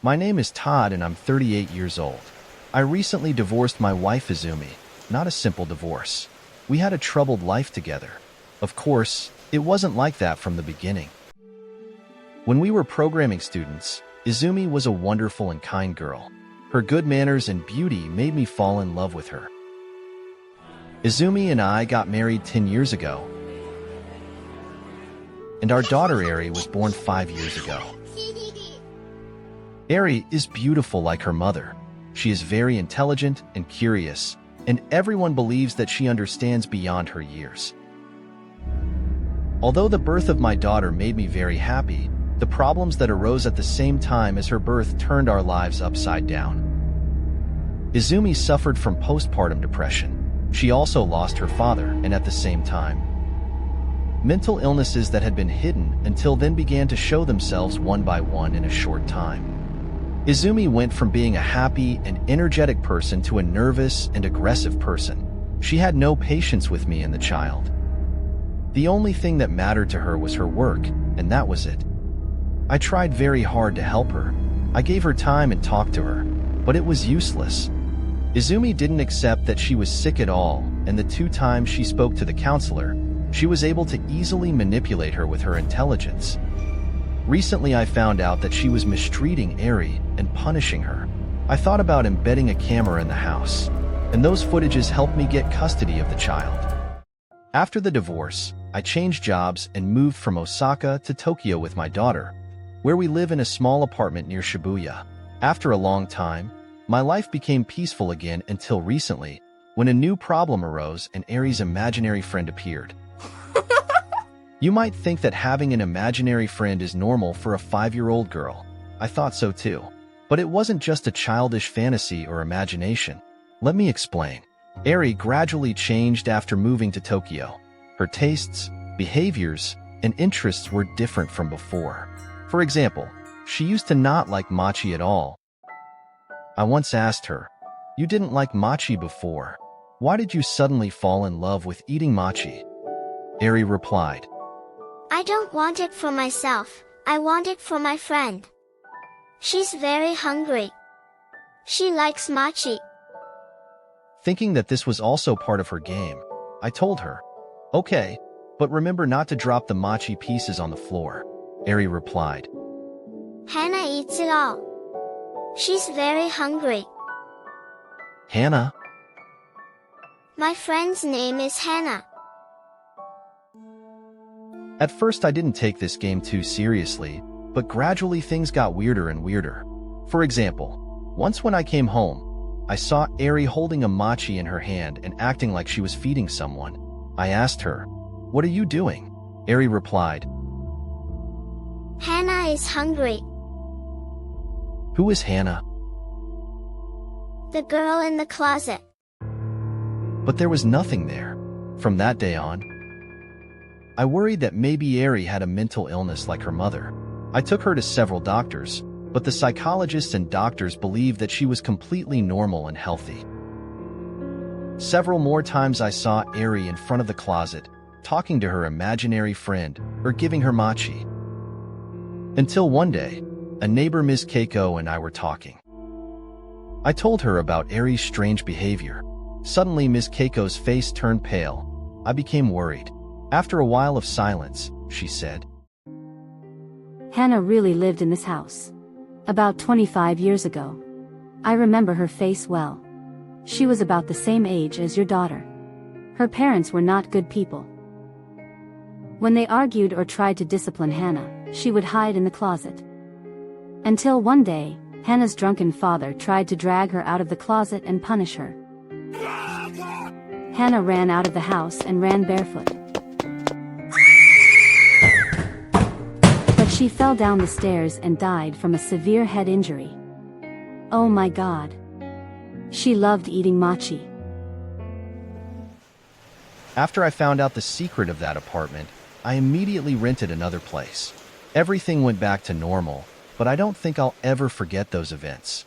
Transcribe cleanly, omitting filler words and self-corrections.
My name is Todd and I'm 38 years old. I recently divorced my wife Izumi. Not a simple divorce. We had a troubled life together. Of course, it wasn't like that from the beginning. When we were programming students, Izumi was a wonderful and kind girl. Her good manners and beauty made me fall in love with her. Izumi and I got married 10 years ago, and our daughter Eri was born 5 years ago. Eri is beautiful like her mother. She is very intelligent and curious, and everyone believes that she understands beyond her years. Although the birth of my daughter made me very happy, the problems that arose at the same time as her birth turned our lives upside down. Izumi suffered from postpartum depression. She also lost her father, and at the same time, mental illnesses that had been hidden until then began to show themselves one by one in a short time. Izumi went from being a happy and energetic person to a nervous and aggressive person. She had no patience with me and the child. The only thing that mattered to her was her work, and that was it. I tried very hard to help her. I gave her time and talked to her, but it was useless. Izumi didn't accept that she was sick at all, and the 2 times she spoke to the counselor, she was able to easily manipulate her with her intelligence. Recently, I found out that she was mistreating Eri and punishing her. I thought about embedding a camera in the house, and those footages helped me get custody of the child. After the divorce, I changed jobs and moved from Osaka to Tokyo with my daughter, where we live in a small apartment near Shibuya. After a long time, my life became peaceful again until recently, when a new problem arose and Eri's imaginary friend appeared. You might think that having an imaginary friend is normal for a 5-year-old girl. I thought so too. But it wasn't just a childish fantasy or imagination. Let me explain. Eri gradually changed after moving to Tokyo. Her tastes, behaviors, and interests were different from before. For example, she used to not like matcha at all. I once asked her, "You didn't like matcha before. Why did you suddenly fall in love with eating matcha?" Eri replied, I don't want it for myself, I want it for my friend. She's very hungry. She likes matcha. Thinking that this was also part of her game, I told her, "Okay, but remember not to drop the matcha pieces on the floor." Eri replied, Hannah eats it all. She's very hungry. "Hannah?" My friend's name is Hannah. At first I didn't take this game too seriously, but gradually things got weirder and weirder. For example, once when I came home, I saw Eri holding a matcha in her hand and acting like she was feeding someone. I asked her, "What are you doing?" Eri replied, Hannah is hungry. "Who is Hannah?" The girl in the closet. But there was nothing there. From that day on, I worried that maybe Eri had a mental illness like her mother. I took her to several doctors, but the psychologists and doctors believed that she was completely normal and healthy. Several more times I saw Eri in front of the closet, talking to her imaginary friend or giving her matcha. Until one day, a neighbor Ms. Keiko and I were talking. I told her about Eri's strange behavior. Suddenly Ms. Keiko's face turned pale. I became worried. After a while of silence, she said, Hannah really lived in this house. About 25 years ago. I remember her face well. She was about the same age as your daughter. Her parents were not good people. When they argued or tried to discipline Hannah, she would hide in the closet. Until one day, Hannah's drunken father tried to drag her out of the closet and punish her. Hannah ran out of the house and ran barefoot. But she fell down the stairs and died from a severe head injury. Oh my God. She loved eating matcha. After I found out the secret of that apartment, I immediately rented another place. Everything went back to normal, but I don't think I'll ever forget those events.